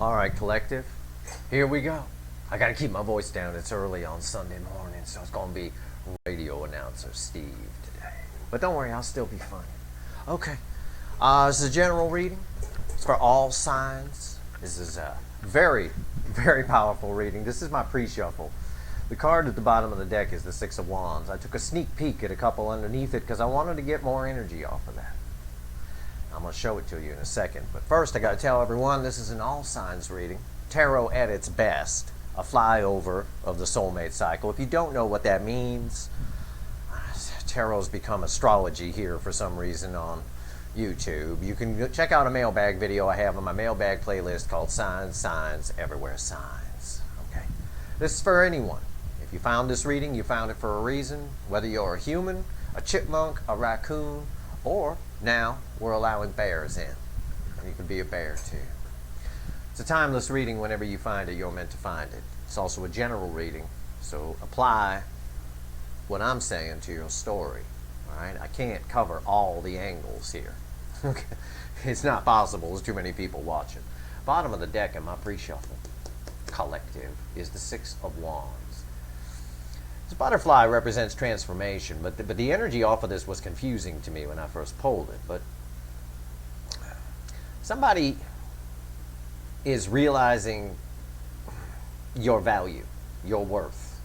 All right, collective, here we go. I gotta keep my voice down. It's early on Sunday morning, so it's gonna be radio announcer Steve today. But don't worry, I'll still be funny. Okay, this is a general reading. It's for all signs. This is a very, very powerful reading. This is my pre-shuffle. The card at the bottom of the deck is the Six of Wands. I took a sneak peek at a couple underneath it because I wanted to get more energy off of that. I'm going to show it to you in a second. But first, I got to tell everyone this is an all signs reading. Tarot at its best. A flyover of the soulmate cycle. If you don't know what that means, tarot's become astrology here for some reason on YouTube. You can check out a mailbag video I have on my mailbag playlist called Signs, Signs, Everywhere Signs. Okay. This is for anyone. If you found this reading, you found it for a reason. Whether you're a human, a chipmunk, a raccoon, or now we're allowing bears in. You can be a bear too. It's a timeless reading. Whenever you find it, you're meant to find it. It's also a general reading, so apply what I'm saying to your story. All right? I can't cover all the angles here. It's not possible. There's too many people watching. Bottom of the deck in my pre-shuffle collective is the Six of Wands. This butterfly represents transformation, but the energy off of this was confusing to me when I first pulled it. But somebody is realizing your value, your worth.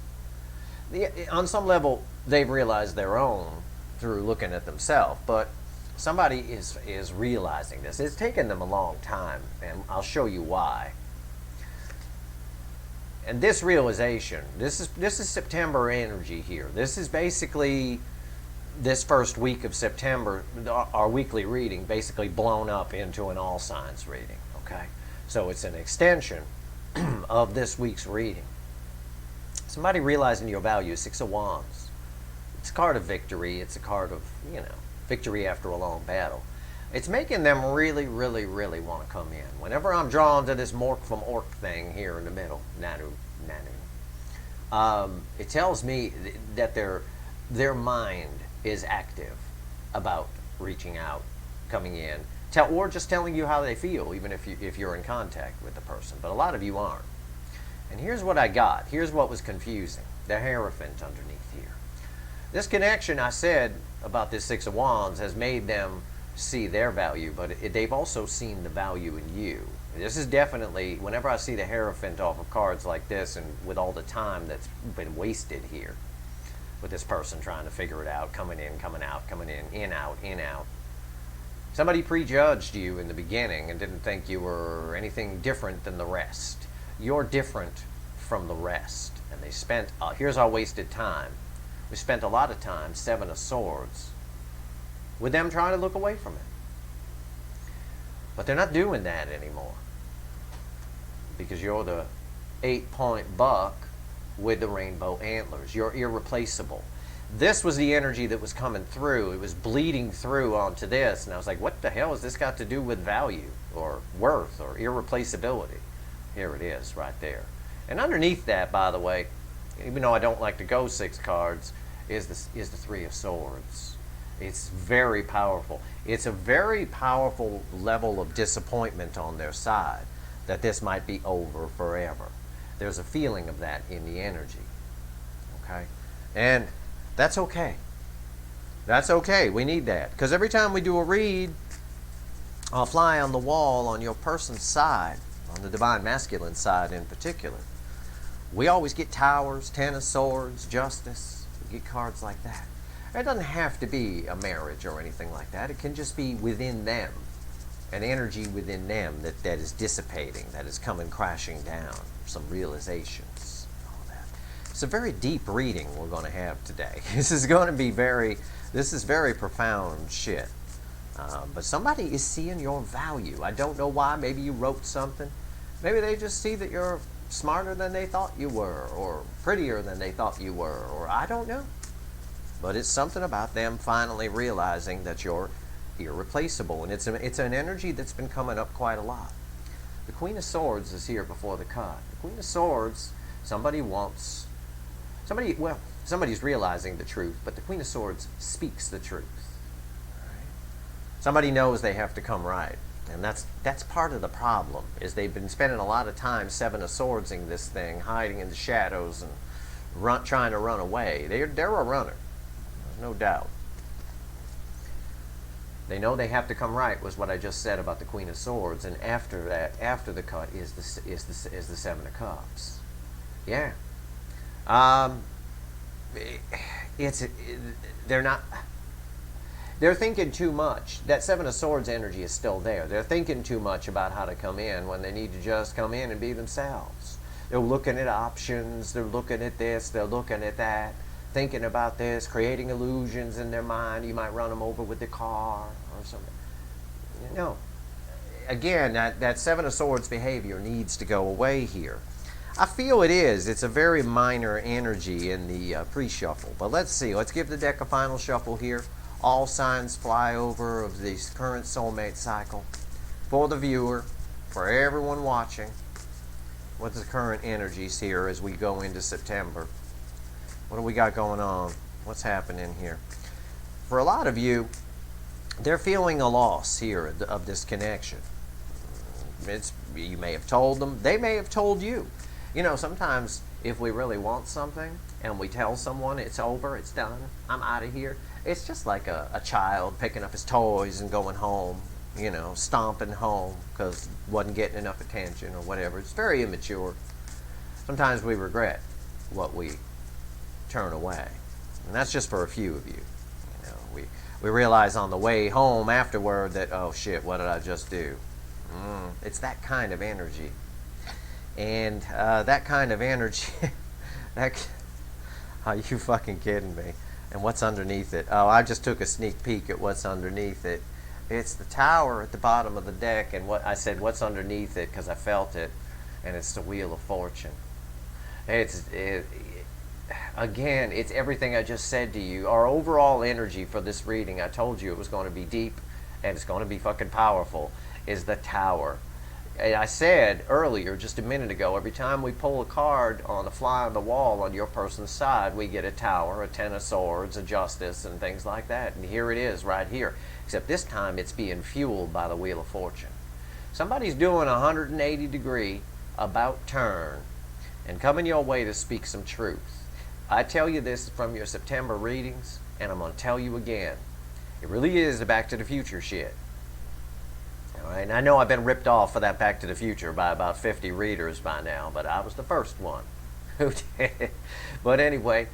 On some level, they've realized their own through looking at themselves, but somebody is realizing this. It's taken them a long time, and I'll show you why. And this realization, this is September energy here. This is basically this first week of September, our weekly reading, basically blown up into an all signs reading, okay? So it's an extension of this week's reading. Somebody realizing your value, Six of Wands. It's a card of victory. It's a card of, victory after a long battle. It's making them really, really, really want to come in. Whenever I'm drawn to this Mork from Orc thing here in the middle, Nanu, it tells me that their mind is active about reaching out, coming in, or just telling you how they feel, even if you're in contact with the person. But a lot of you aren't. And here's what I got. Here's what was confusing. The Hierophant underneath here. This connection I said about this Six of Wands has made them see their value, but they've also seen the value in you. This is definitely, whenever I see the Hierophant off of cards like this, and with all the time that's been wasted here, with this person trying to figure it out, coming in, coming out, coming in, out, in, out. Somebody prejudged you in the beginning and didn't think you were anything different than the rest. You're different from the rest. And they spent, here's our wasted time. We spent a lot of time, Seven of Swords, with them trying to look away from it. But they're not doing that anymore. Because you're the 8-point buck with the rainbow antlers. You're irreplaceable. This was the energy that was coming through. It was bleeding through onto this. And I was like, what the hell has this got to do with value or worth or irreplaceability? Here it is right there. And underneath that, by the way, even though I don't like to go 6 cards, is the Three of Swords. It's very powerful. It's a very powerful level of disappointment on their side that this might be over forever. There's a feeling of that in the energy. Okay? And that's okay. That's okay. We need that. Because every time we do a read, I'll fly on the wall on your person's side, on the Divine Masculine side in particular. We always get Towers, Ten of Swords, Justice. We get cards like that. It doesn't have to be a marriage or anything like that. It can just be within them. An energy within them that is dissipating, that is coming crashing down. Some realizations. All that. It's a very deep reading we're going to have today. This is very profound shit. But somebody is seeing your value. I don't know why. Maybe you wrote something. Maybe they just see that you're smarter than they thought you were, or prettier than they thought you were, or I don't know. But it's something about them finally realizing that you're irreplaceable. And it's an energy that's been coming up quite a lot. The Queen of Swords is here before the cut. The Queen of Swords, somebody's realizing the truth, but the Queen of Swords speaks the truth. Right? Somebody knows they have to come right. And that's part of the problem, is they've been spending a lot of time Seven of Swordsing this thing, hiding in the shadows and trying to run away. They're a runner, no doubt. They know they have to come right, was what I just said about the Queen of Swords, and after that, after the cut, is the Seven of Cups. Yeah. They're not. They're thinking too much. That Seven of Swords energy is still there. They're thinking too much about how to come in when they need to just come in and be themselves. They're looking at options. They're looking at this. They're looking at that. Thinking about this, creating illusions in their mind. You might run them over with the car or something. No. Again, that Seven of Swords behavior needs to go away here. I feel it is. It's a very minor energy in the pre-shuffle. But let's see. Let's give the deck a final shuffle here. All signs fly over of this current soulmate cycle. For the viewer, for everyone watching, what's the current energies here as we go into September? What do we got going on? What's happening here? For a lot of you, they're feeling a loss here of this connection. You may have told them. They may have told you. You know, sometimes if we really want something and we tell someone it's over, it's done, I'm out of here, it's just like a child picking up his toys and going home, you know, stomping home because wasn't getting enough attention or whatever. It's very immature. Sometimes we regret what we turn away. And that's just for a few of you. You know, we realize on the way home afterward that, oh shit, what did I just do? It's that kind of energy. And that kind of energy, are you fucking kidding me? And what's underneath it? Oh, I just took a sneak peek at what's underneath it. It's the Tower at the bottom of the deck, and what I said, what's underneath it, because I felt it, and it's the Wheel of Fortune. Again, it's everything I just said to you. Our overall energy for this reading, I told you it was going to be deep, and it's going to be fucking powerful, is the Tower. And I said earlier, just a minute ago, every time we pull a card on a fly on the wall on your person's side, we get a Tower, a Ten of Swords, a Justice, and things like that. And here it is, right here. Except this time it's being fueled by the Wheel of Fortune. Somebody's doing a 180-degree about turn and coming your way to speak some truth. I tell you this from your September readings, and I'm going to tell you again. It really is a Back to the Future shit. All right, and I know I've been ripped off for that Back to the Future by about 50 readers by now, but I was the first one who did. But anyway,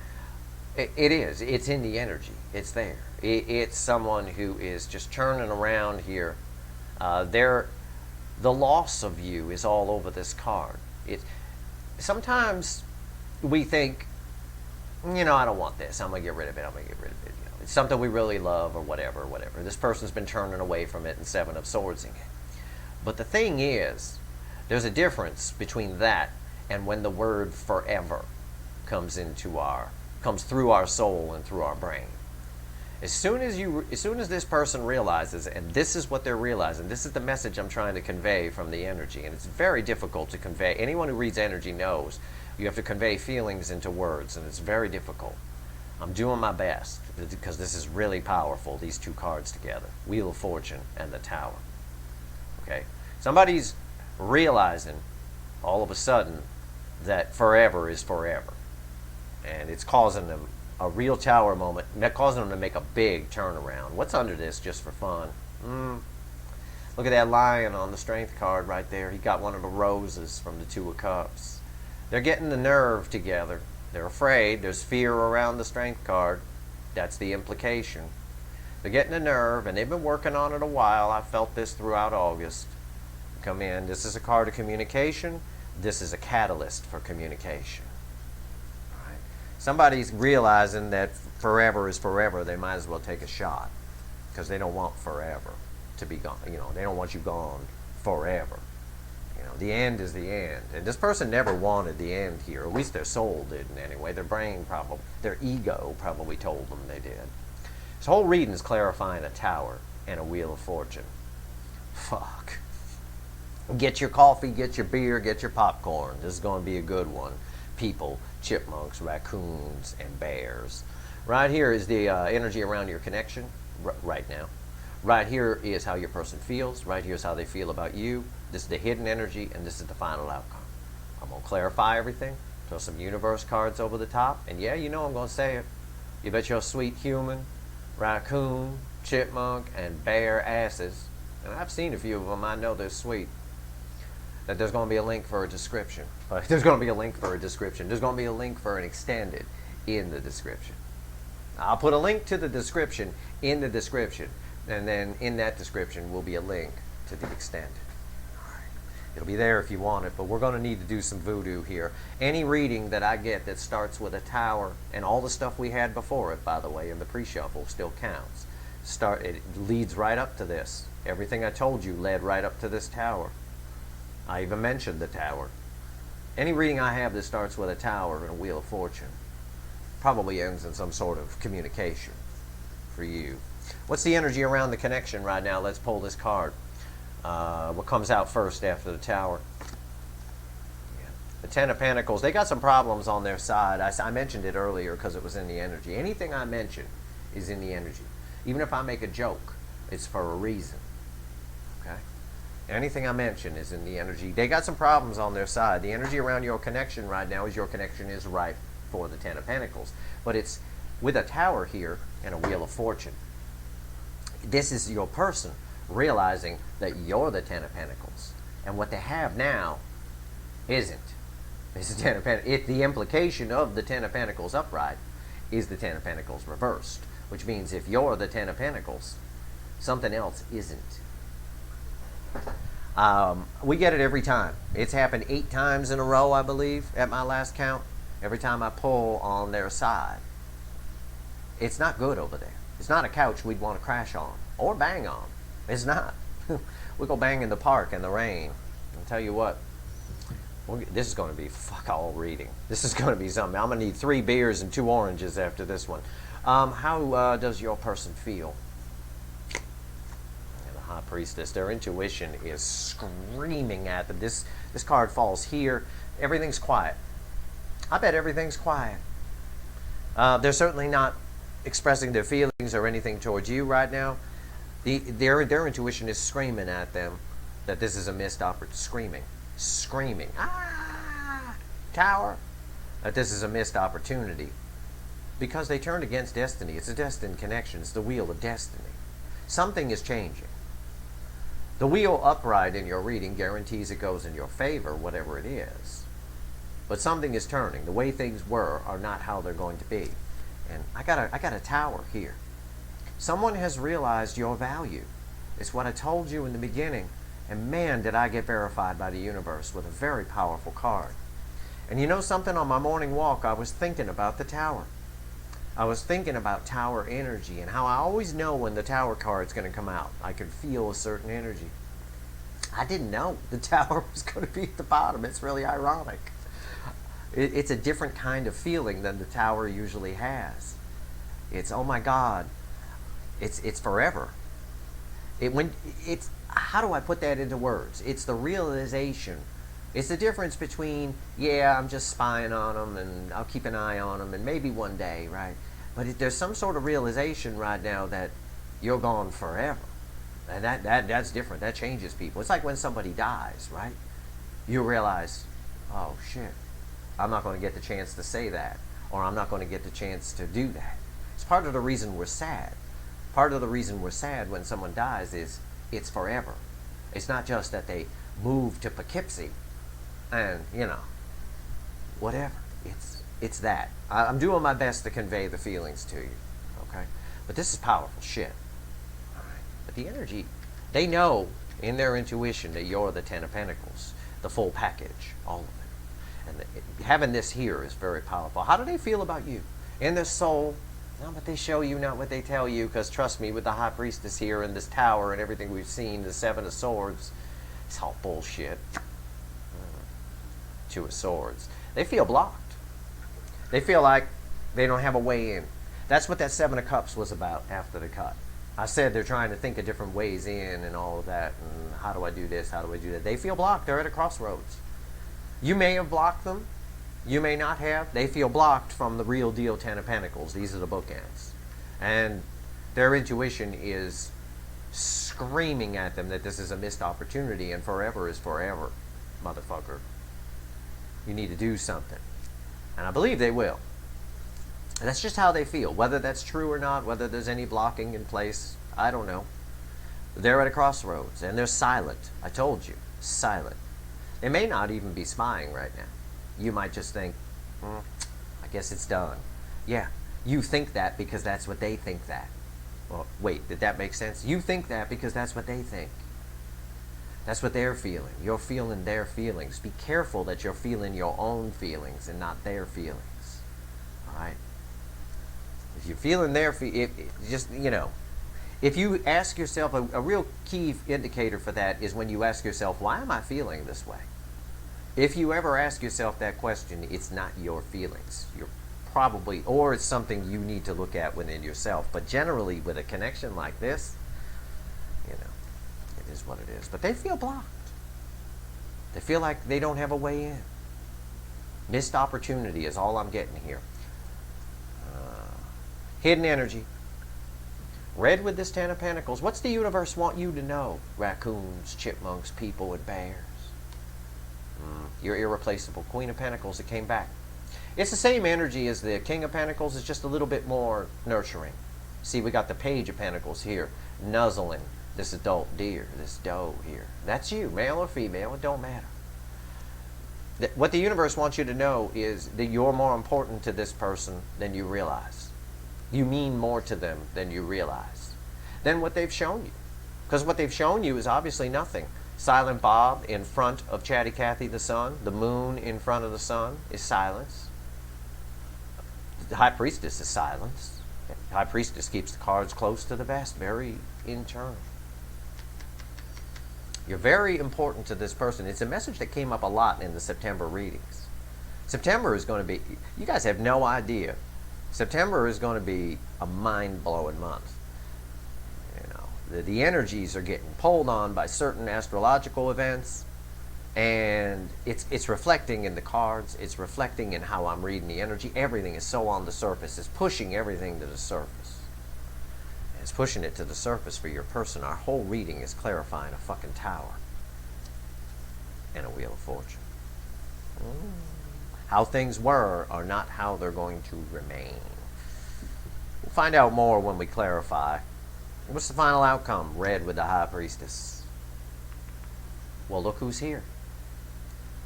it is. It's in the energy. It's there. It's someone who is just turning around here. The loss of you is all over this card. Sometimes we think, you know, I don't want this. I'm going to get rid of it. I'm going to get rid of it. You know, it's something we really love or whatever, whatever. This person's been turning away from it and Seven of Swordsing it. But the thing is, there's a difference between that and when the word forever comes through our soul and through our brain. As soon as this person realizes, and this is what they're realizing, this is the message I'm trying to convey from the energy, and it's very difficult to convey. Anyone who reads energy knows you have to convey feelings into words, and it's very difficult. I'm doing my best because this is really powerful, these two cards together, Wheel of Fortune and the Tower. Okay? Somebody's realizing all of a sudden that forever is forever, and it's causing them a real Tower moment, causing them to make a big turnaround. What's under this, just for fun? Look at that lion on the Strength card right there. He got one of the roses from the Two of Cups. They're getting the nerve together. They're afraid. There's fear around the Strength card. That's the implication. They're getting the nerve, and they've been working on it a while. I felt this throughout August. Come in. This is a card of communication. This is a catalyst for communication. Somebody's realizing that forever is forever. They might as well take a shot because they don't want forever to be gone. You know, they don't want you gone forever. You know, the end is the end. And this person never wanted the end here. At least their soul didn't anyway. Their brain probably, their ego probably told them they did. This whole reading is clarifying a Tower and a Wheel of Fortune. Fuck. Get your coffee, get your beer, get your popcorn. This is going to be a good one. People, chipmunks, raccoons, and bears. Right here is the energy around your connection right now. Right here is how your person feels. Right here is how they feel about you. This is the hidden energy, and this is the final outcome. I'm going to clarify everything, throw some universe cards over the top, and yeah, you know I'm going to say it. You bet your sweet human, raccoon, chipmunk, and bear asses, and I've seen a few of them, I know they're sweet, that there's going to be a link for a description. There's going to be a link for a description. There's going to be a link for an extended in the description. I'll put a link to the description in the description, and then in that description will be a link to the extended. It'll be there if you want it, but we're going to need to do some voodoo here. Any reading that I get that starts with a tower, and all the stuff we had before it, by the way, in the pre-shuffle still counts. It leads right up to this. Everything I told you led right up to this tower. I even mentioned the tower. Any reading I have that starts with a tower and a wheel of fortune probably ends in some sort of communication for you. What's the energy around the connection right now? Let's pull this card. What comes out first after the tower? Yeah. The Ten of Pentacles. They got some problems on their side. I mentioned it earlier because it was in the energy. Anything I mention is in the energy. Even if I make a joke, it's for a reason. Okay? Anything I mention is in the energy. They got some problems on their side. The energy around your connection right now is your connection is right for the Ten of Pentacles. But it's with a tower here and a wheel of fortune. This is your person realizing that you're the Ten of Pentacles, and what they have now isn't. It's the Ten of Pentacles. The implication of the Ten of Pentacles upright is the Ten of Pentacles reversed, which means if you're the Ten of Pentacles, something else isn't. We get it every time. It's happened 8 times in a row, I believe, at my last count. Every time I pull on their side. It's not good over there. It's not a couch we'd want to crash on or bang on. It's not. We go bang in the park in the rain. I'll tell you what, this is going to be fuck all reading. This is going to be something. I'm going to need 3 beers and 2 oranges after this one. How does your person feel? And the High Priestess, their intuition is screaming at them. This card falls here. Everything's quiet. I bet everything's quiet. They're certainly not expressing their feelings or anything towards you right now. Their intuition is screaming at them that this is a missed opportunity. Screaming. Ah! Tower. That this is a missed opportunity. Because they turned against destiny. It's a destined connection. It's the wheel of destiny. Something is changing. The wheel upright in your reading guarantees it goes in your favor, whatever it is. But something is turning. The way things were are not how they're going to be. And I got a tower here. Someone has realized your value. It's what I told you in the beginning. And man, did I get verified by the universe with a very powerful card. And you know something? On my morning walk, I was thinking about the tower. I was thinking about tower energy and how I always know when the tower card's going to come out. I can feel a certain energy. I didn't know the tower was going to be at the bottom. It's really ironic. It's a different kind of feeling than the tower usually has. It's, oh my God, it's forever. How do I put that into words? It's the realization. It's the difference between, yeah, I'm just spying on them and I'll keep an eye on them and maybe one day, right? But there's some sort of realization right now that you're gone forever. And that's different. That changes people. It's like when somebody dies, right? You realize, oh shit, I'm not going to get the chance to say that, or I'm not going to get the chance to do that. It's part of the reason we're sad. Part of the reason we're sad when someone dies is it's forever. It's not just that they moved to Poughkeepsie and, you know, whatever. It's that. I'm doing my best to convey the feelings to you, okay? But this is powerful shit. All right? But the energy, they know in their intuition that you're the Ten of Pentacles, the full package, all of it. And having this here is very powerful. How do they feel about you? In their soul, not what they show you, not what they tell you, because trust me, with the High Priestess here and this tower and everything we've seen, the 7 of Swords, it's all bullshit. 2 of Swords. They feel blocked. They feel like they don't have a way in. That's what that 7 of Cups was about after the cut. I said they're trying to think of different ways in and all of that, and how do I do this, how do I do that? They feel blocked. They're at a crossroads. You may have blocked them. You may not have. They feel blocked from the real deal 10 of Pentacles. These are the bookends. And their intuition is screaming at them that this is a missed opportunity and forever is forever, motherfucker. You need to do something. And I believe they will. And that's just how they feel. Whether that's true or not, whether there's any blocking in place, I don't know. They're at a crossroads, and they're silent. I told you, silent. They may not even be spying right now. You might just think, I guess it's done. Yeah, you think that because that's what they think that. Well, wait, did that make sense? You think that because that's what they think. That's what they're feeling. You're feeling their feelings. Be careful that you're feeling your own feelings and not their feelings. All right? If you're feeling their just, if you ask yourself, a real key indicator for that is when you ask yourself, why am I feeling this way? If you ever ask yourself that question, it's not your feelings. You're probably, or it's something you need to look at within yourself. But generally, with a connection like this, it is what it is. But they feel blocked. They feel like they don't have a way in. Missed opportunity is all I'm getting here. Hidden energy. Red with this Ten of Pentacles. What's the universe want you to know? Raccoons, chipmunks, people, and bears. You're irreplaceable. Queen of Pentacles, it came back. It's the same energy as the King of Pentacles. It's just a little bit more nurturing. See, we got the Page of Pentacles here, nuzzling this adult deer, this doe here. That's you, male or female, it don't matter. What the universe wants you to know is that you're more important to this person than you realize. You mean more to them than you realize, than what they've shown you. Because what they've shown you is obviously nothing. Silent Bob in front of Chatty Cathy the sun, the moon in front of the sun is silence. The High Priestess is silence. The High Priestess keeps the cards close to the vest, very internal. You're very important to this person. It's a message that came up a lot in the September readings. September is going to be, you guys have no idea. September is going to be a mind-blowing month. The energies are getting pulled on by certain astrological events, and it's reflecting in the cards. It's reflecting in how I'm reading the energy. Everything is so on the surface. It's pushing everything to the surface. It's pushing it to the surface for your person. Our whole reading is clarifying a fucking tower and a Wheel of Fortune. How things were are not how they're going to remain. We'll find out more when we clarify. What's the final outcome? Red with the High Priestess. Well, look who's here.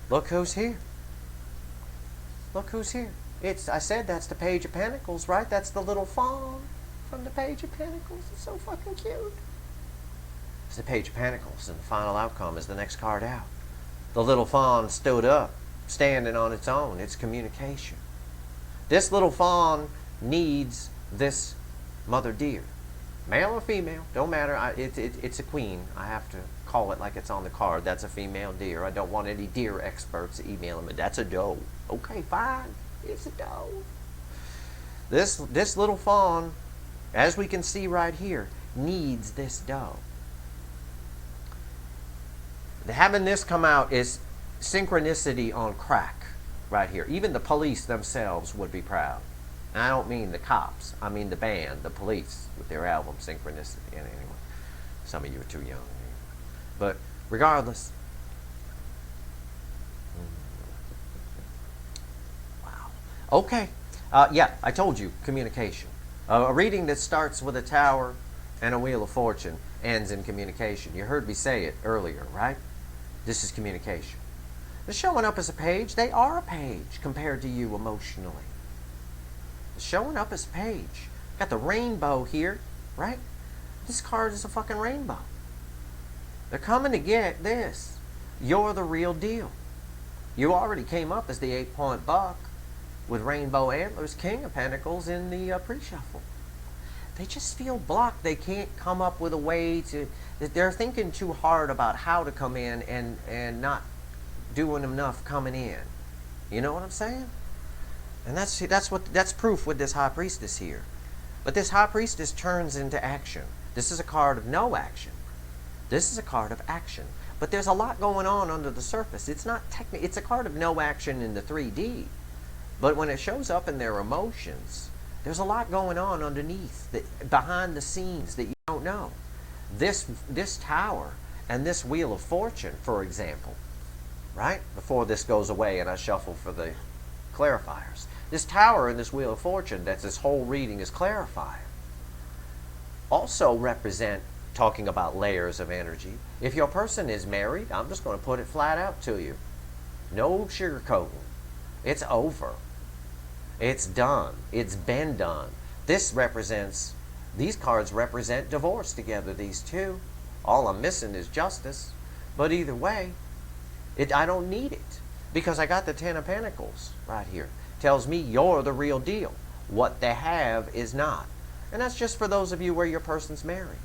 Look who's here. Look who's here. I said that's the Page of Pentacles, right? That's the little fawn from the Page of Pentacles. It's so fucking cute. It's the Page of Pentacles, and the final outcome is the next card out. The little fawn stood up, standing on its own. It's communication. This little fawn needs this mother deer. Male or female, don't matter. It's a queen. I have to call it like it's on the card. That's a female deer. I don't want any deer experts emailing me. That's a doe. Okay, fine. It's a doe. This little fawn, as we can see right here, needs this doe. Having this come out is synchronicity on crack right here. Even the police themselves would be proud. And I don't mean the cops. I mean the band, the Police, with their album Synchronicity. And anyway, some of you are too young. But regardless. Wow. Okay. Yeah, I told you, communication. A reading that starts with a tower and a Wheel of Fortune ends in communication. You heard me say it earlier, right? This is communication. They're showing up as a page. They are a page compared to you emotionally. Showing up as a page. Got the rainbow here, right? This card is a fucking rainbow. They're coming to get this. You're the real deal. You already came up as the 8-point buck with rainbow antlers, King of Pentacles in the pre-shuffle. They just feel blocked. They can't come up with a way to. They're thinking too hard about how to come in and not doing enough coming in. You know what I'm saying? And that's proof with this High Priestess here. But this High Priestess turns into action. This is a card of no action. This is a card of action. But there's a lot going on under the surface. It's not it's a card of no action in the 3D. But when it shows up in their emotions, there's a lot going on underneath, behind the scenes that you don't know. This tower and this wheel of fortune, for example, right? Before this goes away and I shuffle for the clarifiers. This tower and this wheel of fortune that this whole reading is clarifying also represent, talking about layers of energy. If your person is married, I'm just going to put it flat out to you. No sugarcoating. It's over. It's done. It's been done. These cards represent divorce together, these two. All I'm missing is justice. But either way, I don't need it. Because I got the Ten of Pentacles right here. Tells me you're the real deal. What they have is not. And that's just for those of you where your person's married.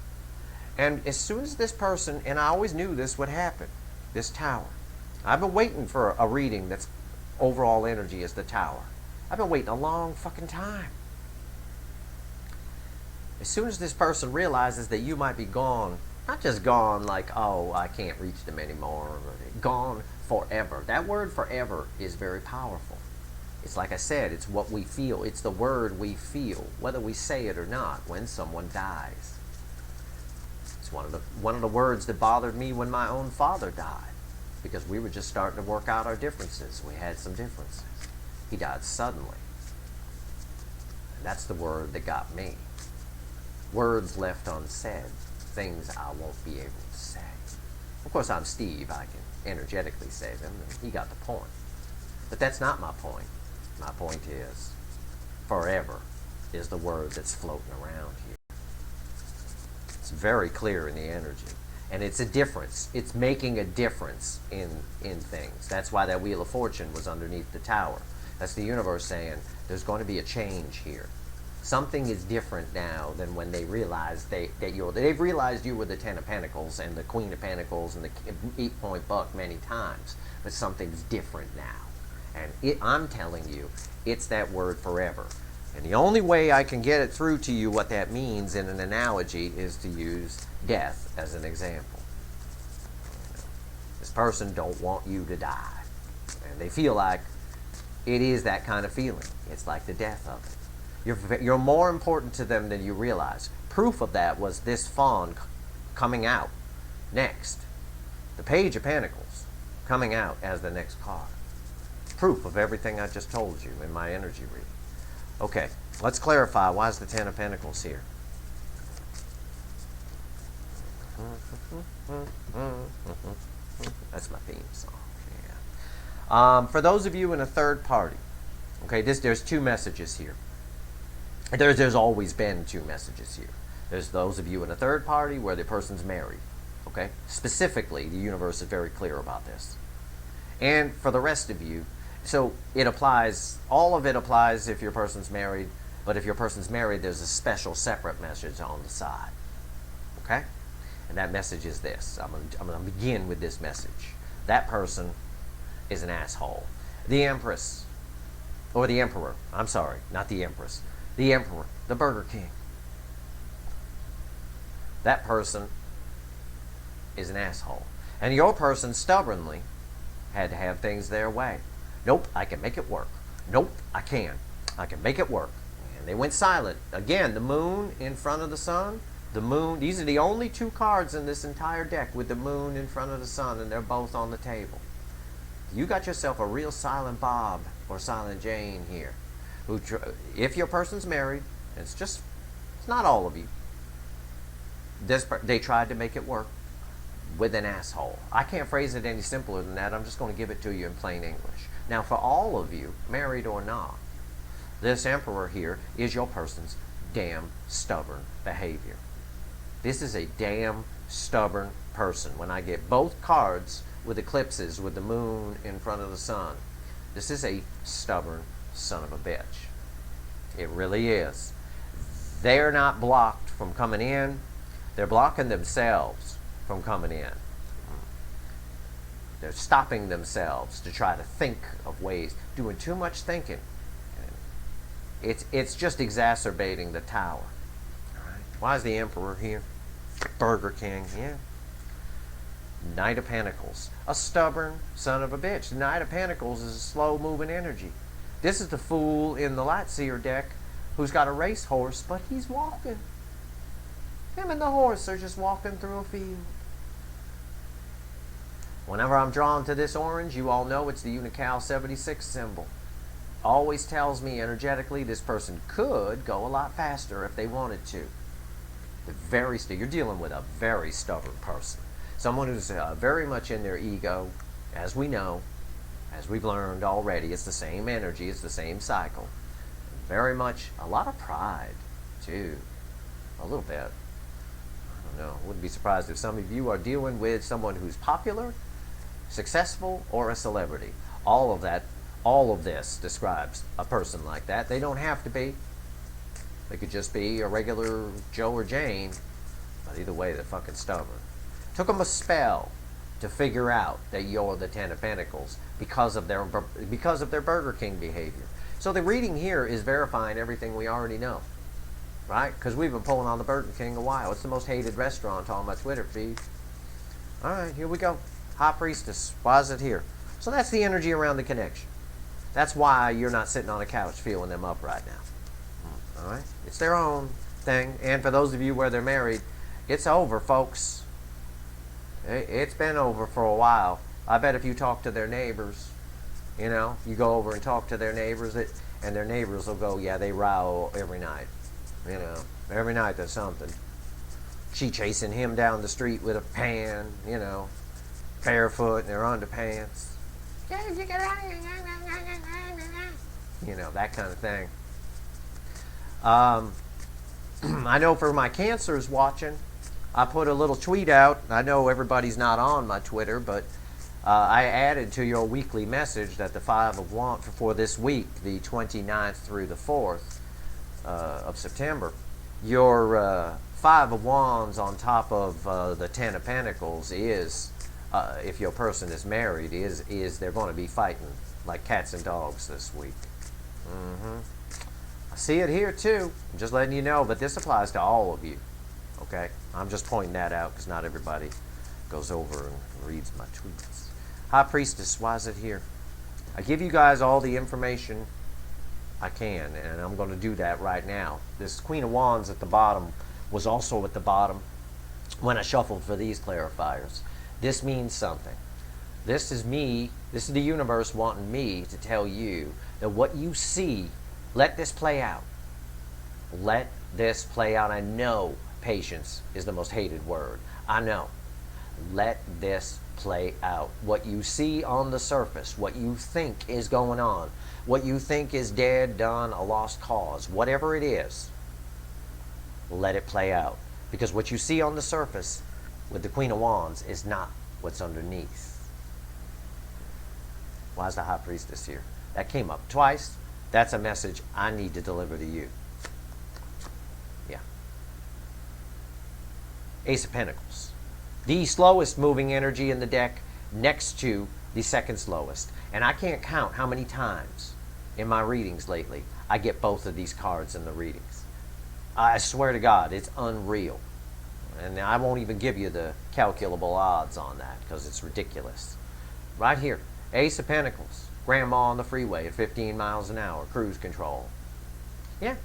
And as soon as this person, and I always knew this would happen, this tower. I've been waiting for a reading that's overall energy as the tower. I've been waiting a long fucking time. As soon as this person realizes that you might be gone, not just gone like, oh, I can't reach them anymore, gone forever. That word forever is very powerful. It's like I said, it's what we feel. It's the word we feel, whether we say it or not, when someone dies. It's one of the words that bothered me when my own father died, because we were just starting to work out our differences. We had some differences. He died suddenly. And that's the word that got me. Words left unsaid, things I won't be able to say. Of course, I'm Steve. I can energetically say them, and he got the point. But that's not my point. My point is, forever is the word that's floating around here. It's very clear in the energy. And it's a difference. It's making a difference in things. That's why that Wheel of Fortune was underneath the tower. That's the universe saying, there's going to be a change here. Something is different now than when they realized they've realized you were the Ten of Pentacles and the Queen of Pentacles and the 8-point buck many times. But something's different now. And I'm telling you, it's that word forever. And the only way I can get it through to you what that means in an analogy is to use death as an example. This person don't want you to die. And they feel like it is that kind of feeling. It's like the death of it. You're more important to them than you realize. Proof of that was this fawn coming out next. The Page of Pentacles coming out as the next card. Proof of everything I just told you in my energy reading. Okay, let's clarify. Why is the Ten of Pentacles here? That's my theme song. Yeah. For those of you in a third party, okay, there's two messages here. There's always been two messages here. There's those of you in a third party where the person's married. Okay, specifically, the universe is very clear about this. And for the rest of you, so it applies, all of it applies if your person's married, but if your person's married, there's a special separate message on the side. Okay? And that message is this. I'm going to begin with this message. That person is an asshole. The Empress, or the Emperor, I'm sorry, not the Empress. The Emperor, the Burger King. That person is an asshole. And your person stubbornly had to have things their way. Nope, I can make it work. Nope, I can. I can make it work. And they went silent. Again, the moon in front of the sun. The moon, these are the only two cards in this entire deck with the moon in front of the sun, and they're both on the table. You got yourself a real Silent Bob or Silent Jane here. If your person's married, it's not all of you. They tried to make it work with an asshole. I can't phrase it any simpler than that. I'm just going to give it to you in plain English. Now, for all of you, married or not, this Emperor here is your person's damn stubborn behavior. This is a damn stubborn person. When I get both cards with eclipses with the moon in front of the sun, this is a stubborn son of a bitch. It really is. They're not blocked from coming in. They're blocking themselves from coming in. They're stopping themselves to try to think of ways, doing too much thinking. It's just exacerbating the tower. All right. Why is the Emperor here? Burger King, yeah. Knight of Pentacles, a stubborn son of a bitch. The Knight of Pentacles is a slow-moving energy. This is the Fool in the Lightseer deck who's got a racehorse, but he's walking. Him and the horse are just walking through a field. Whenever I'm drawn to this orange, you all know it's the Unical 76 symbol. Always tells me energetically this person could go a lot faster if they wanted to. You're dealing with a very stubborn person. Someone who's very much in their ego, as we know, as we've learned already. It's the same energy, it's the same cycle. Very much a lot of pride, too. A little bit. I don't know. Wouldn't be surprised if some of you are dealing with someone who's popular, successful, or a celebrity. All of this describes a person like that. They don't have to be. They could just be a regular Joe or Jane. But either way, they're fucking stubborn. Took them a spell to figure out that you're the Ten of Pentacles because of their Burger King behavior. So the reading here is verifying everything we already know. Right? Because we've been pulling on the Burger King a while. It's the most hated restaurant on my Twitter feed. Alright, here we go. High Priestess. Why is it here? So that's the energy around the connection. That's why you're not sitting on a couch feeling them up right now. Alright? It's their own thing. And for those of you where they're married, it's over, folks. It's been over for a while. I bet if you talk to their neighbors, you go over and talk to their neighbors, and their neighbors will go, yeah, they row every night. Every night there's something. She chasing him down the street with a pan, barefoot in their underpants. That kind of thing. I know for my Cancers watching, I put a little tweet out. I know everybody's not on my Twitter, but I added to your weekly message that the Five of Wands for this week, the 29th through the 4th of September, your Five of Wands on top of the Ten of Pentacles is, if your person is married, is they're going to be fighting like cats and dogs this week. I see it here too. I'm just letting you know, but this applies to all of you. Okay? I'm just pointing that out because not everybody goes over and reads my tweets. High Priestess, why is it here? I give you guys all the information I can, and I'm going to do that right now. This Queen of Wands at the bottom was also at the bottom when I shuffled for these clarifiers. This means something. This is the universe wanting me to tell you that what you see, let this play out. Let this play out. I know patience is the most hated word. I know. Let this play out. What you see on the surface, what you think is going on, what you think is dead, done, a lost cause, whatever it is, let it play out. Because what you see on the surface with the Queen of Wands is not what's underneath. Why is the High Priestess here? That came up twice. That's a message I need to deliver to you. Yeah. Ace of Pentacles. The slowest moving energy in the deck next to the second slowest. And I can't count how many times in my readings lately I get both of these cards in the readings. I swear to God, it's unreal. And I won't even give you the calculable odds on that because it's ridiculous. Right here, Ace of Pentacles. Grandma on the freeway at 15 miles an hour, cruise control. Yeah.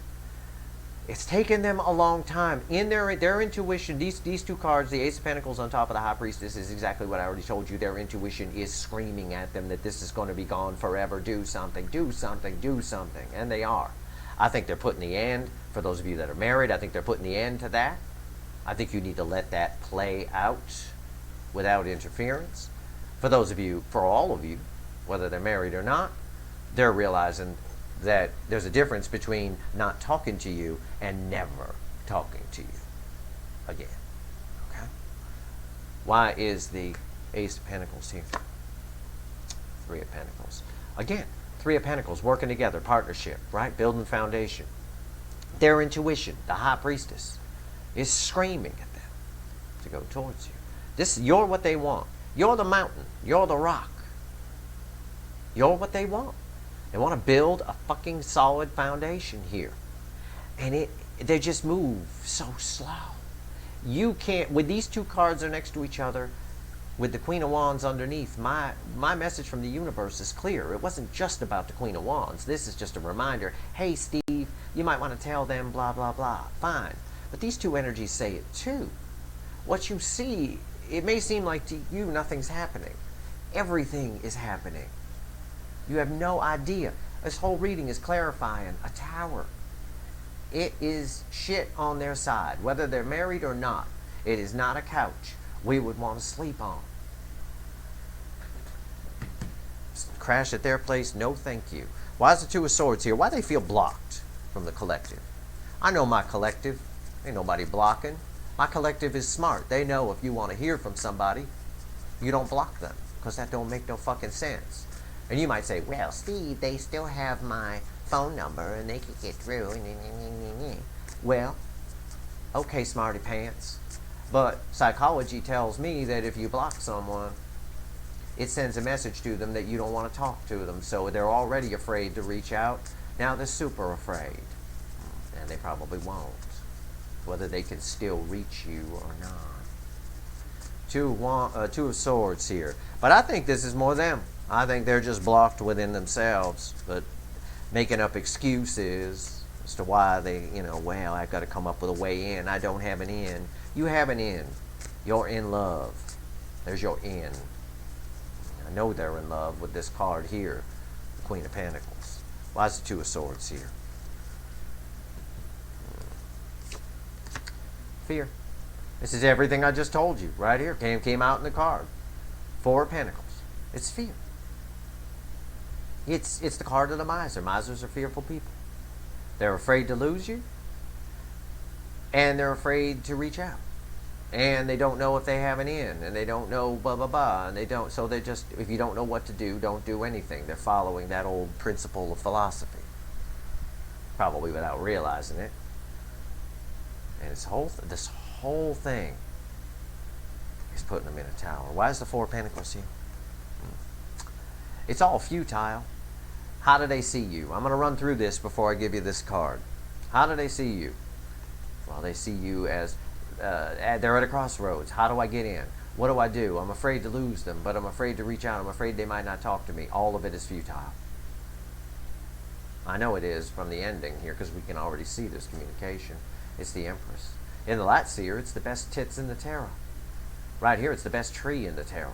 It's taken them a long time. In their intuition, these two cards, the Ace of Pentacles on top of the High Priestess, is exactly what I already told you. Their intuition is screaming at them that this is going to be gone forever. Do something, do something, do something. And they are. I think they're putting the end, for those of you that are married, I think they're putting the end to that. I think you need to let that play out without interference. For those of you, for all of you, whether they're married or not, they're realizing that there's a difference between not talking to you and never talking to you again. Okay? Why is the Ace of Pentacles here? Three of Pentacles. Again, Three of Pentacles, working together, partnership, right? Building foundation. Their intuition, the High Priestess, is screaming at them to go towards you. You're what they want. You're the mountain. You're the rock. You're what they want. They want to build a fucking solid foundation here. And they just move so slow. You can't, with these two cards are next to each other, with the Queen of Wands underneath, my message from the universe is clear. It wasn't just about the Queen of Wands. This is just a reminder. Hey, Steve, you might want to tell them blah, blah, blah. Fine. But these two energies say it too. What you see, it may seem like to you nothing's happening. Everything is happening. You have no idea. This whole reading is clarifying a tower. It is shit on their side, whether they're married or not. It is not a couch we would want to sleep on. Crash at their place, no thank you. Why is the Two of Swords here? Why do they feel blocked from the collective? I know my collective. Ain't nobody blocking. My collective is smart. They know if you want to hear from somebody, you don't block them, because that don't make no fucking sense. And you might say, well, Steve, they still have my phone number and they can get through. Well, okay, smarty pants. But psychology tells me that if you block someone, it sends a message to them that you don't want to talk to them. So they're already afraid to reach out. Now they're super afraid. And they probably won't. Whether they can still reach you or not. Two of Swords here. But I think this is more them. I think they're just blocked within themselves, but making up excuses as to why they, well, I've got to come up with a way in. I don't have an in. You have an in. You're in love. There's your in. I know they're in love with this card here, the Queen of Pentacles. Why is the Two of Swords here? Fear. This is everything I just told you right here. Came out in the card. Four of Pentacles. It's fear. It's the card of the miser. Misers are fearful people. They're afraid to lose you, and they're afraid to reach out, and they don't know if they have an in, and they don't know blah blah blah, and they don't. So they just, if you don't know what to do, don't do anything. They're following that old principle of philosophy, probably without realizing it. And this whole thing is putting them in a tower. Why is the Four of Pentacles here? It's all futile. How do they see you? I'm going to run through this before I give you this card. How do they see you? Well, they see you as they're at a crossroads. How do I get in? What do I do? I'm afraid to lose them, but I'm afraid to reach out. I'm afraid they might not talk to me. All of it is futile. I know it is from the ending here, because we can already see this communication. It's the Empress. In the Lat-Seer, it's the best tits in the tarot. Right here, it's the best tree in the tarot.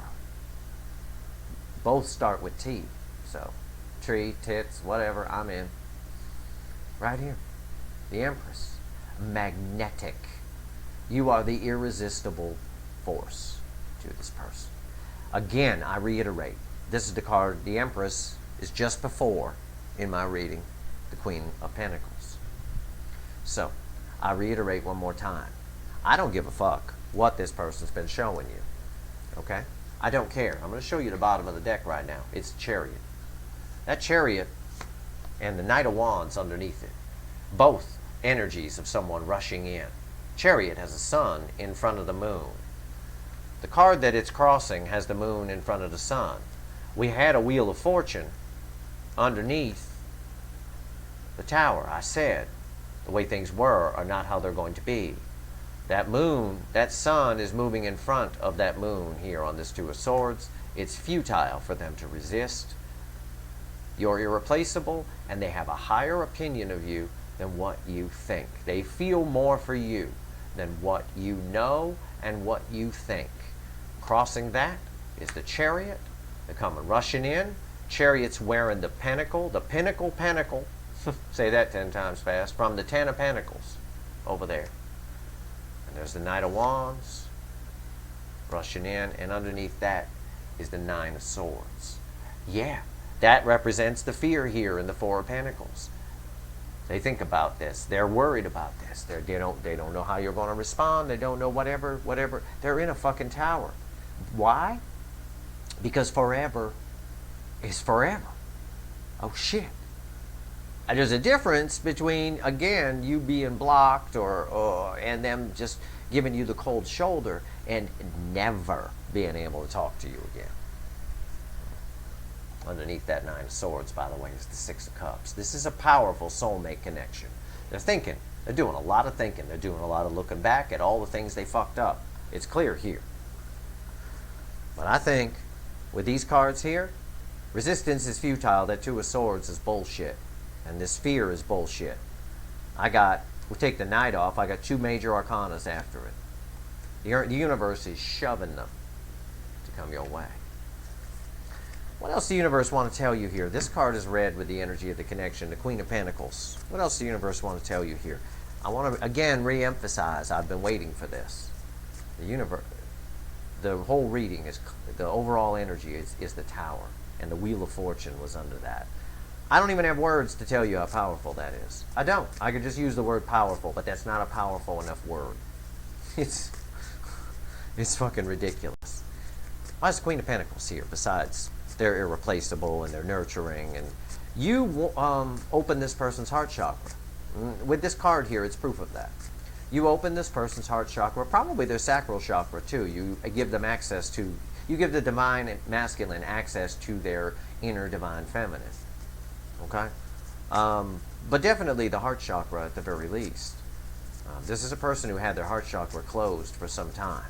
Both start with T. So, tree, tits, whatever, I'm in. Right here. The Empress. Magnetic. You are the irresistible force to this person. Again, I reiterate, this is the card, the Empress is just before, in my reading, the Queen of Pentacles. So, I reiterate one more time. I don't give a fuck what this person's been showing you. Okay? I don't care. I'm going to show you the bottom of the deck right now. It's Chariot. That Chariot and the Knight of Wands underneath it. Both energies of someone rushing in. Chariot has a sun in front of the moon. The card that it's crossing has the moon in front of the sun. We had a Wheel of Fortune underneath the tower. I said the way things were are not how they're going to be. That moon, that sun is moving in front of that moon here on this Two of Swords. It's futile for them to resist. You're irreplaceable, and they have a higher opinion of you than what you think. They feel more for you than what you know and what you think. Crossing that is the Chariot. They're coming rushing in. Chariot's wearing the Pentacle, Pentacle. Say that 10 times fast. From the 10 of Pentacles over there. And there's the Knight of Wands rushing in, and underneath that is the Nine of Swords. Yeah, that represents the fear here in the Four of Pentacles. They think about this. They're worried about this. They don't know how you're going to respond. They don't know whatever. They're in a fucking tower. Why? Because forever is forever. Oh shit. And there's a difference between, again, you being blocked and them just giving you the cold shoulder and never being able to talk to you again. Underneath that Nine of Swords, by the way, is the Six of Cups. This is a powerful soulmate connection. They're thinking. They're doing a lot of thinking. They're doing a lot of looking back at all the things they fucked up. It's clear here. But I think with these cards here, resistance is futile. That Two of Swords is bullshit. And this fear is bullshit. I got we take the Knight off, I got 2 major arcanas after it. The universe is shoving them to come your way. What else does the universe want to tell you here? This card is red with the energy of the connection, the Queen of Pentacles. What else does the universe want to tell you here? I want to, again, re-emphasize, I've been waiting for this. The universe, the whole reading, is the overall energy is the Tower, and the Wheel of Fortune was under that. I don't even have words to tell you how powerful that is. I don't. I could just use the word powerful, but that's not a powerful enough word. It's fucking ridiculous. Why is the Queen of Pentacles here? Besides, they're irreplaceable and they're nurturing, and you open this person's heart chakra. With this card here, it's proof of that. You open this person's heart chakra, probably their sacral chakra too. You give them access to, you give the divine and masculine access to their inner divine feminine. Okay? But definitely the heart chakra at the very least. This is a person who had their heart chakra closed for some time.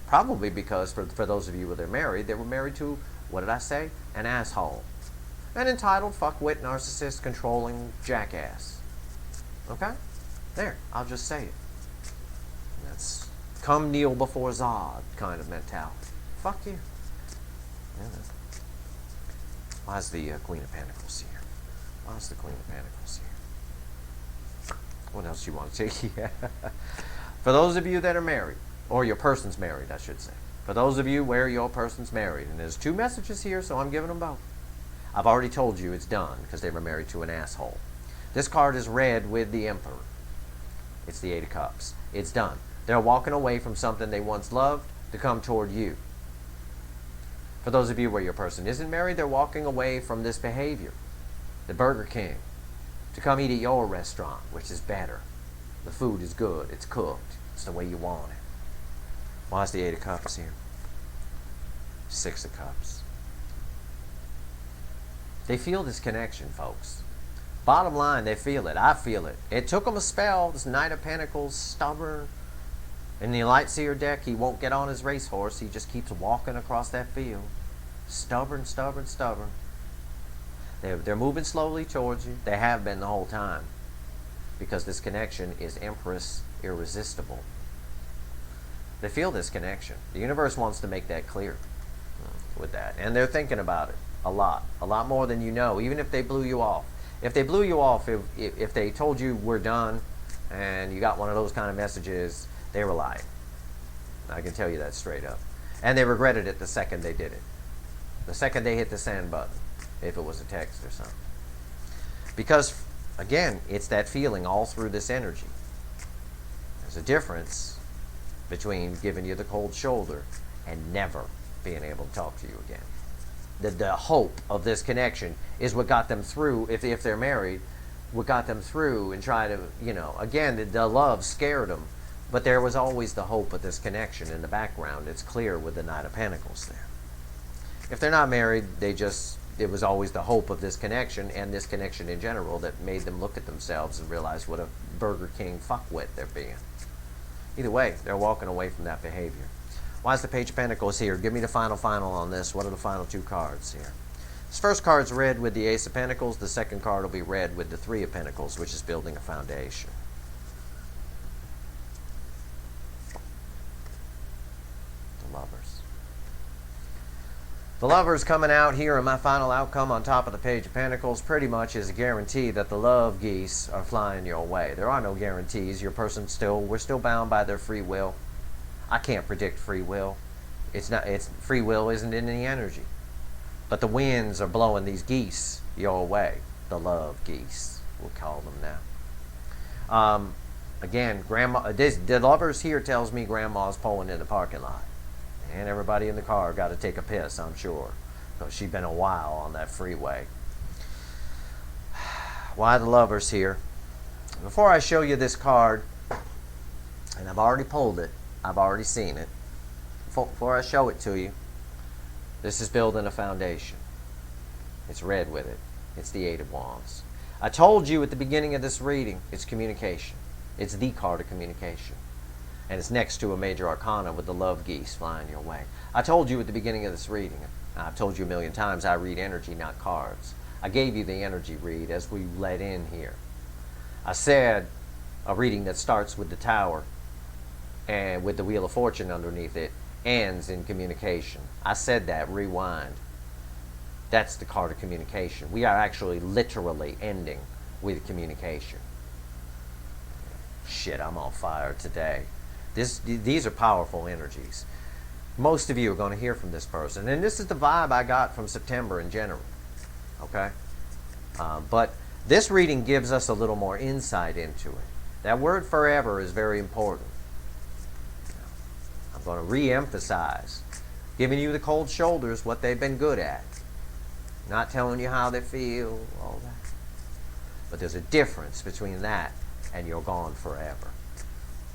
Probably because, for those of you who are married, they were married to, what did I say? An asshole. An entitled, fuckwit, narcissist, controlling jackass. Okay? There, I'll just say it. That's come kneel before Zod kind of mentality. Fuck you. Yeah. Why's the Queen of Pentacles here? Why's the Queen of Pentacles here? What else do you want to say? Yeah. For those of you that are married, or your person's married, I should say. For those of you where your person's married, and there's 2 messages here, so I'm giving them both. I've already told you it's done because they were married to an asshole. This card is red with the Emperor. It's the 8 of Cups. It's done. They're walking away from something they once loved to come toward you. For those of you where your person isn't married, they're walking away from this behavior. The Burger King. To come eat at your restaurant, which is better. The food is good. It's cooked. It's the way you want it. Why is the 8 of Cups here? 6 of Cups. They feel this connection, folks. Bottom line, they feel it. I feel it. It took them a spell. This Knight of Pentacles, stubborn. In the Lightseer deck, he won't get on his racehorse. He just keeps walking across that field. Stubborn, stubborn, stubborn. They're moving slowly towards you. They have been the whole time. Because this connection is Empress irresistible. They feel this connection. The universe wants to make that clear with that. And they're thinking about it a lot. A lot more than you know, even if they blew you off. If they blew you off, if they told you we're done, and you got one of those kind of messages, they were lying. I can tell you that straight up. And they regretted it the second they did it. The second they hit the send button, if it was a text or something. Because, again, it's that feeling all through this energy. There's a difference between giving you the cold shoulder and never being able to talk to you again. The hope of this connection is what got them through, if they're married, what got them through and try to, again, the love scared them, but there was always the hope of this connection in the background. It's clear with the Knight of Pentacles there. If they're not married, it was always the hope of this connection and this connection in general that made them look at themselves and realize what a Burger King fuckwit they're being. Either way, they're walking away from that behavior. Why is the Page of Pentacles here? Give me the final on this. What are the final 2 cards here? This first card's red with the Ace of Pentacles. The second card will be red with the 3 of Pentacles, which is building a foundation. The Lovers. The Lovers coming out here, and my final outcome on top of the Page of Pentacles pretty much is a guarantee that the love geese are flying your way. There are no guarantees. Your person we're still bound by their free will. I can't predict free will. Free will isn't in the energy. But the winds are blowing these geese your way. The love geese, we'll call them now. Again, the Lovers here tells me Grandma's pulling in the parking lot. And everybody in the car got to take a piss, I'm sure. Because she's been a while on that freeway. Why the Lovers here? Before I show you this card, and I've already pulled it, I've already seen it. Before I show it to you, this is building a foundation. It's red with it. It's the 8 of Wands. I told you at the beginning of this reading, it's communication. It's the card of communication. And it's next to a major arcana with the love geese flying your way. I told you at the beginning of this reading, I've told you a million times, I read energy, not cards. I gave you the energy read as we led in here. I said, a reading that starts with the Tower and with the Wheel of Fortune underneath it ends in communication. I said that, rewind. That's the card of communication. We are actually literally ending with communication. Shit, I'm on fire today. These are powerful energies. Most of you are going to hear from this person. And this is the vibe I got from September in general. Okay? But this reading gives us a little more insight into it. That word forever is very important. I'm going to re-emphasize. Giving you the cold shoulders, what they've been good at. Not telling you how they feel, all that. But there's a difference between that and you're gone forever.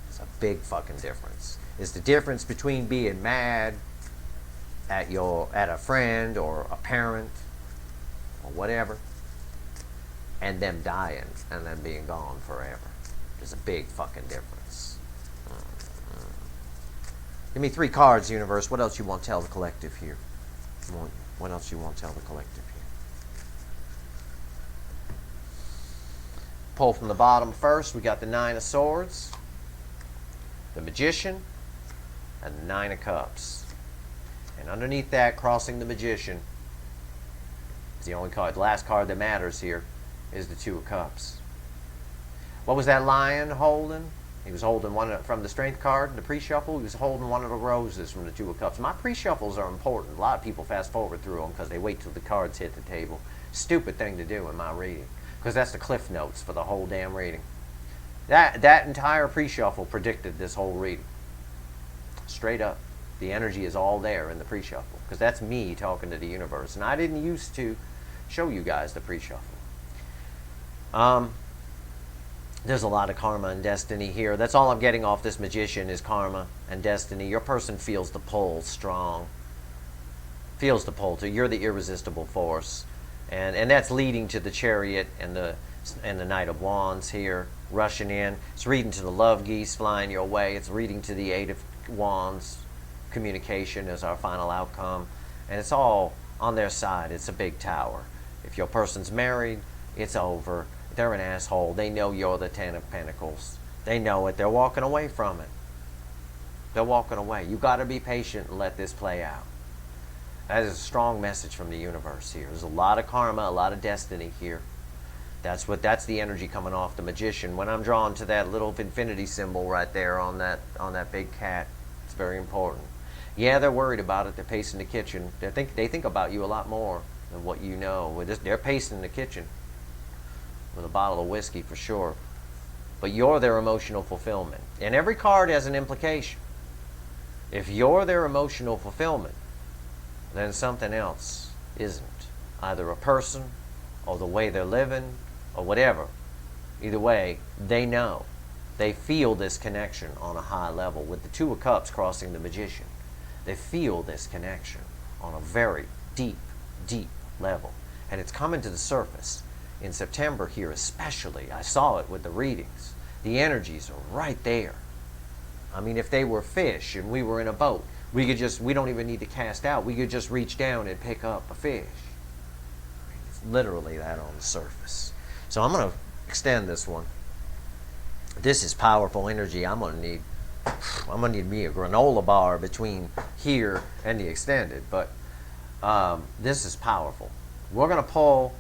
It's a big fucking difference. It's the difference between being mad at a friend or a parent or whatever, and them dying and them being gone forever. There's a big fucking difference. Give me 3 cards, universe. What else you want to tell the collective here? What else you want to tell the collective here? Pull from the bottom first. We got the 9 of Swords, the Magician, and the 9 of Cups. And underneath that, crossing the Magician, is the only card. The last card that matters here is the 2 of Cups. What was that lion holding? He was holding one from the Strength card, the pre-shuffle. He was holding one of the roses from the 2 of Cups. My pre-shuffles are important. A lot of people fast forward through them because they wait till the cards hit the table. Stupid thing to do in my reading, because that's the cliff notes for the whole damn reading. That entire pre-shuffle predicted this whole reading. Straight up. The energy is all there in the pre-shuffle, because that's me talking to the universe. And I didn't used to show you guys the pre-shuffle. There's a lot of karma and destiny here. That's all I'm getting off this Magician is karma and destiny. Your person feels the pull strong. Feels the pull to. You're the irresistible force. And that's leading to the Chariot and the Knight of Wands here, rushing in. It's reading to the love geese flying your way. It's reading to the 8 of Wands. Communication is our final outcome. And it's all on their side. It's a big tower. If your person's married, it's over. They're an asshole. They know you're the 10 of Pentacles. They know it. They're walking away from it. They're walking away. You got to be patient and let this play out. That is a strong message from the universe here. There's a lot of karma, a lot of destiny here. That's the energy coming off the Magician. When I'm drawn to that little infinity symbol right there on that big cat, it's very important. Yeah, they're worried about it. They're pacing the kitchen. They think about you a lot more than what you know. They're pacing the kitchen with a bottle of whiskey for sure. But you're their emotional fulfillment. And every card has an implication. If you're their emotional fulfillment, then something else isn't. Either a person, or the way they're living, or whatever. Either way, they know. They feel this connection on a high level. With the 2 of Cups crossing the Magician, they feel this connection on a very deep, deep level. And it's coming to the surface. In September here especially, I saw it with the readings. The energies are right there. I mean, if they were fish and we were in a boat, we don't even need to cast out. We could just reach down and pick up a fish. I mean, it's literally that on the surface. So I'm going to extend this one. This is powerful energy. I'm going to need me a granola bar between here and the extended. But this is powerful. We're going to pull.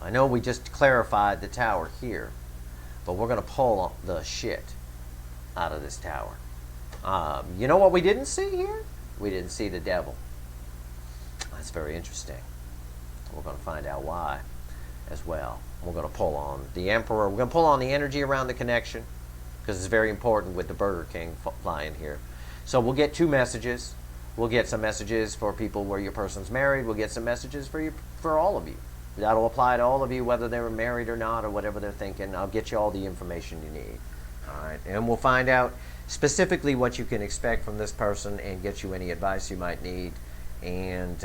I know we just clarified the Tower here, but we're going to pull the shit out of this Tower. You know what we didn't see here? We didn't see the Devil. That's very interesting. We're going to find out why as well. We're going to pull on the Emperor. We're going to pull on the energy around the connection, because it's very important with the Burger King flying here. So we'll get 2 messages. We'll get some messages for people where your person's married. We'll get some messages for all of you. That'll apply to all of you, whether they're married or not, or whatever they're thinking. I'll get you all the information you need. All right, and we'll find out specifically what you can expect from this person and get you any advice you might need. And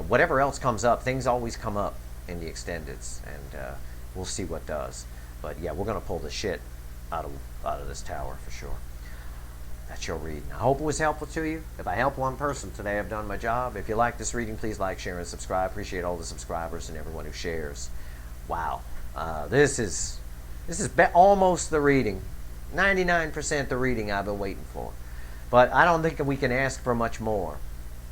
whatever else comes up, things always come up in the extendeds, and we'll see what does. But yeah, we're going to pull the shit out of this Tower for sure. That's your reading. I hope it was helpful to you. If I help one person today, I've done my job. If you like this reading, please like, share, and subscribe. Appreciate all the subscribers and everyone who shares. Wow. This is This is almost the reading. 99% the reading I've been waiting for. But I don't think we can ask for much more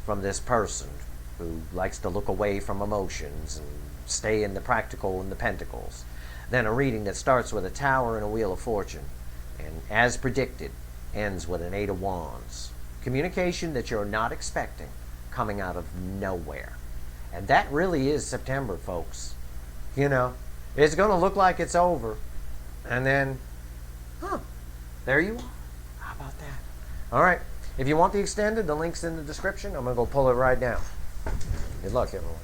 from this person who likes to look away from emotions and stay in the practical and the pentacles than a reading that starts with a Tower and a Wheel of Fortune and, as predicted, ends with an Eight of Wands. Communication that you're not expecting coming out of nowhere. And that really is September, folks. You know, it's going to look like it's over. And then, there you are. How about that? All right. If you want the extended, the link's in the description. I'm going to go pull it right now. Good luck, everyone.